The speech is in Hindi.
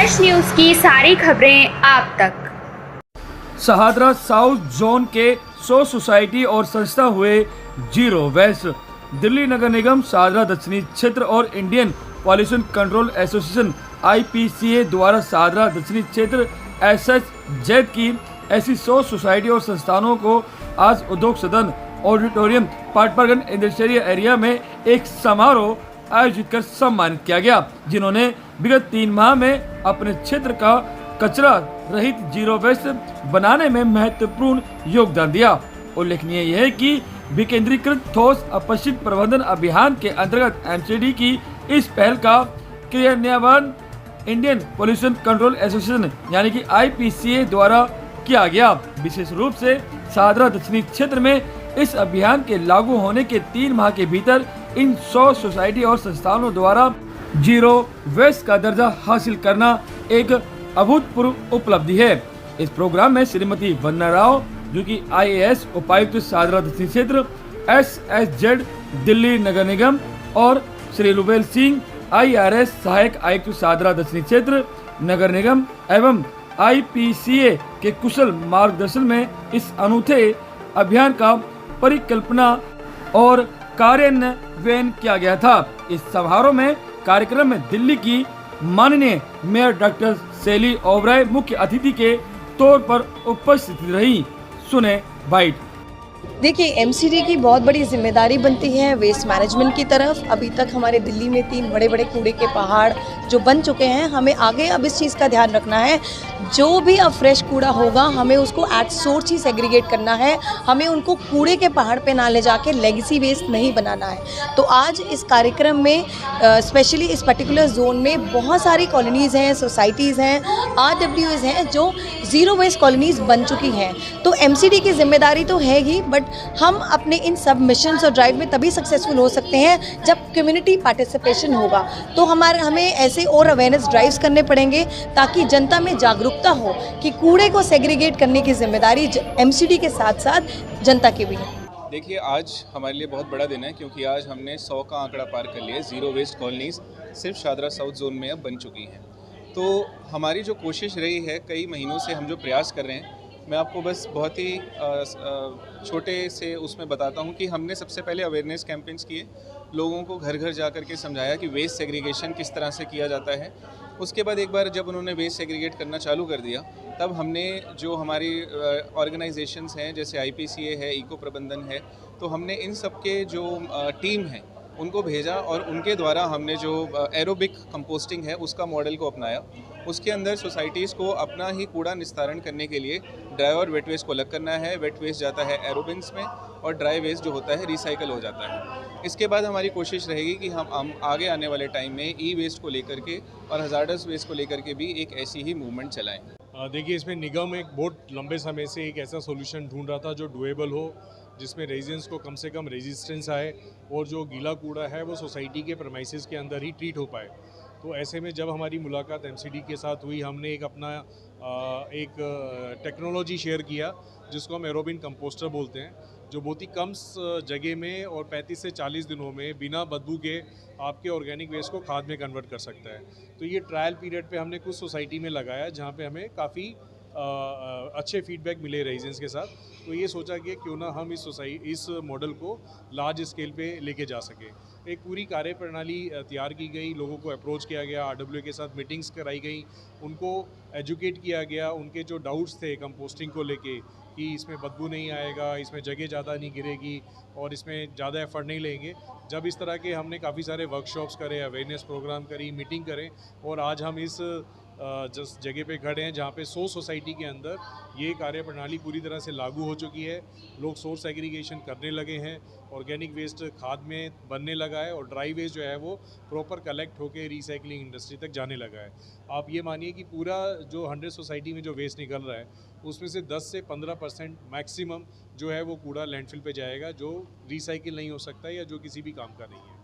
फ्रेश न्यूज की सारी खबरें आप तक। शहादरा साउथ जोन के 100 सोसाइटी और संस्था हुए जीरो वेस्ट। दिल्ली नगर निगम, शहादरा दक्षिणी क्षेत्र और Indian pollution control association (IPCA) द्वारा शहादरा दक्षिणी क्षेत्र SHZ की ऐसी 100 सोसाइटी और संस्थानों को आज उद्योग सदन ऑडिटोरियम पाटपरगंज इंडस्ट्रियल एरिया में एक समारोह आयोजित कर सम्मानित किया गया, जिन्होंने विगत 3 माह में अपने क्षेत्र का कचरा रहित जीरो वेस्ट बनाने में महत्वपूर्ण योगदान दिया। उल्लेखनीय यह है कि विकेंद्रीकृत ठोस अपशिष्ट प्रबंधन अभियान के अंतर्गत MCD की इस पहल का क्रियान्वयन इंडियन पॉल्यूशन कंट्रोल एसोसिएशन यानी कि IPCA द्वारा किया गया। विशेष रूप से शहादरा दक्षिणी क्षेत्र में इस अभियान के लागू होने के 3 माह के भीतर इन 100 सोसाइटी और संस्थानों द्वारा जीरो वेस्ट का दर्जा हासिल करना एक अभूतपूर्व उपलब्धि है। इस प्रोग्राम में श्रीमती वंदना राव, जो कि IAS उपायुक्त शहादरा दक्षिणी क्षेत्र SHZ दिल्ली नगर निगम, और श्री रुबेल सिंह IRS सहायक आयुक्त शहादरा दक्षिणी क्षेत्र नगर निगम एवं IPCA के कुशल मार्गदर्शन में इस अनूठे अभियान का परिकल्पना और कार्यान्वयन किया गया था। इस समारोह में कार्यक्रम में दिल्ली की माननीय मेयर डॉक्टर शैली ओबराय मुख्य अतिथि के तौर पर उपस्थित रही। सुने बाइट। देखिए, MCD की बहुत बड़ी जिम्मेदारी बनती है वेस्ट मैनेजमेंट की तरफ। अभी तक हमारे दिल्ली में 3 बड़े बड़े कूड़े के पहाड़ जो बन चुके हैं, हमें आगे अब इस चीज़ का ध्यान रखना है। जो भी अब फ्रेश कूड़ा होगा हमें उसको एट सोर्स ही सेग्रीगेट करना है। हमें उनको कूड़े के पहाड़ पे ना ले जाके लेगेसी वेस्ट नहीं बनाना है। तो आज इस कार्यक्रम में स्पेशली इस पर्टिकुलर जोन में बहुत सारी कॉलोनीज़ हैं, सोसाइटीज़ हैं, RWAs हैं जो ज़ीरो वेस्ट कॉलोनीज़ बन चुकी हैं। तो MCD की जिम्मेदारी तो है ही, बट हम अपने इन सब मिशंस और ड्राइव में तभी सक्सेसफुल हो सकते हैं जब कम्युनिटी पार्टिसिपेशन होगा। तो हमें ऐसे और अवेयरनेस ड्राइव्स करने पड़ेंगे ताकि जनता में जागरूकता हो कि कूड़े को सेग्रीगेट करने की जिम्मेदारी MCD के साथ साथ जनता की भी है। देखिए, आज हमारे लिए बहुत बड़ा दिन है क्योंकि आज हमने 100 का आंकड़ा पार कर लिया। ज़ीरो वेस्ट कॉलोनीज़ सिर्फ शहादरा साउथ जोन में अब बन चुकी हैं। तो हमारी जो कोशिश रही है, कई महीनों से हम जो प्रयास कर रहे हैं, मैं आपको बस बहुत ही छोटे से उसमें बताता हूँ कि हमने सबसे पहले अवेयरनेस कैंपेन्स किए, लोगों को घर घर जा कर के समझाया कि वेस्ट सेग्रीगेशन किस तरह से किया जाता है। उसके बाद एक बार जब उन्होंने वेस्ट सेग्रीगेट करना चालू कर दिया, तब हमने जो हमारी ऑर्गेनाइजेशंस हैं जैसे IPCA है, इको प्रबंधन है, तो हमने इन सब के जो टीम हैं उनको भेजा और उनके द्वारा हमने जो एरोबिक कंपोस्टिंग है उसका मॉडल को अपनाया। उसके अंदर सोसाइटीज़ को अपना ही कूड़ा निस्तारण करने के लिए ड्राई और वेट वेस्ट को अलग करना है। वेट वेस्ट जाता है एरोबिन्स में और ड्राई वेस्ट जो होता है रिसाइकल हो जाता है। इसके बाद हमारी कोशिश रहेगी कि हम आगे आने वाले टाइम में ई-वेस्ट को लेकर के और हज़ार्डस वेस्ट को लेकर के भी एक ऐसी ही मूवमेंट चलाएँ। देखिए, इसमें निगम एक बहुत लंबे समय से एक ऐसा सॉल्यूशन ढूंढ रहा था जो डुएबल हो, जिसमें रेजिडेंट्स को कम से कम रेजिस्टेंस आए और जो गीला कूड़ा है वो सोसाइटी के प्रेमाइसेस के अंदर ही ट्रीट हो पाए। तो ऐसे में जब हमारी मुलाकात MCD के साथ हुई, हमने एक अपना एक टेक्नोलॉजी शेयर किया जिसको हम एरोबिन कंपोस्टर बोलते हैं, जो बहुत ही कम जगह में और 35 से 40 दिनों में बिना बदबू के आपके ऑर्गेनिक वेस्ट को खाद में कन्वर्ट कर सकता है। तो ये ट्रायल पीरियड पे हमने कुछ सोसाइटी में लगाया जहाँ पे हमें काफ़ी अच्छे फीडबैक मिले रेजिडेंट्स के साथ। तो ये सोचा कि क्यों ना हम इस मॉडल को लार्ज स्केल पे लेके जा सकें। एक पूरी कार्यप्रणाली तैयार की गई, लोगों को अप्रोच किया गया, RWA के साथ मीटिंग्स कराई गई, उनको एजुकेट किया गया, उनके जो डाउट्स थे कंपोस्टिंग को लेके कि इसमें बदबू नहीं आएगा, इसमें जगह ज़्यादा नहीं गिरेगी और इसमें ज़्यादा एफर्ट नहीं लेंगे। जब इस तरह के हमने काफ़ी सारे वर्कशॉप्स करे, अवेयरनेस प्रोग्राम करी, मीटिंग करें और आज हम इस जिस जगह पे खड़े हैं जहाँ पे 100 सोसाइटी के अंदर ये कार्यप्रणाली पूरी तरह से लागू हो चुकी है। लोग सोर्स एग्रीगेशन करने लगे हैं, ऑर्गेनिक वेस्ट खाद में बनने लगा है और ड्राई वेस्ट जो है वो प्रॉपर कलेक्ट होकर रिसाइकलिंग इंडस्ट्री तक जाने लगा है। आप ये मानिए कि पूरा जो 100 सोसाइटी में जो वेस्ट निकल रहा है उसमें से 10 से 15% मैक्सिमम जो है वो कूड़ा लैंडफिल पे जाएगा, जो रिसाइकिल नहीं हो सकता या जो किसी भी काम का नहीं है।